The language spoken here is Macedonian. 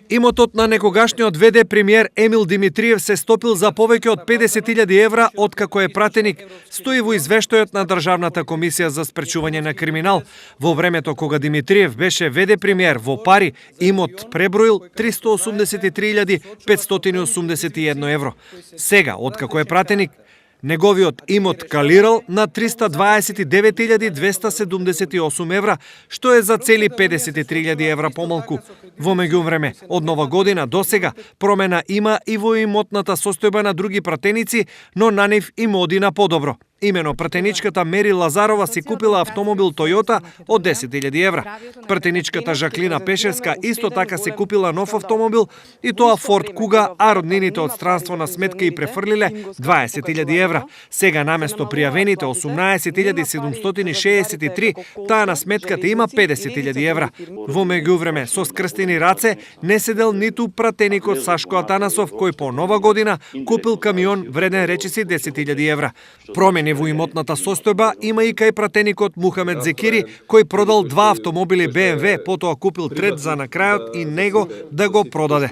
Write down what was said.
Имотот на некогашниот ВД премиер Емил Димитриев се стопил за повеќе од 50.000 евра откако е пратеник, стои во извештајот на Државната комисија за спречување на криминал. Во времето кога Димитриев беше ВД премиер, во пари имот преброил 380.581 евро. Сега, откако е пратеник, неговиот имот калирал на 329.278 евра, што е за цели 53.000 евра помалку. Во меѓувреме, од нова година до сега промена има и во имотната состојба на други пратеници, но на нив им оди на подобро. Имено пратеничката Мери Лазарова си купила автомобил Тојота од 10.000 евра. Пратеничката Жаклина Пешевска исто така си купила нов автомобил и тоа Форд Куга, а роднините од странство на сметка и префрлиле 20.000 евра. Сега наместо пријавените 18.763, таа на сметката има 50.000 евра. Во меѓувреме, со скрстени раце не седел ниту пратеникот Сашко Атанасов, кој по нова година купил камион вреден речиси 10.000 евра. Промени во имотната состојба има и кај пратеникот Мухамед Зекири, кој продал 2 автомобили BMW, потоа купил трет за на крајот и него да го продаде.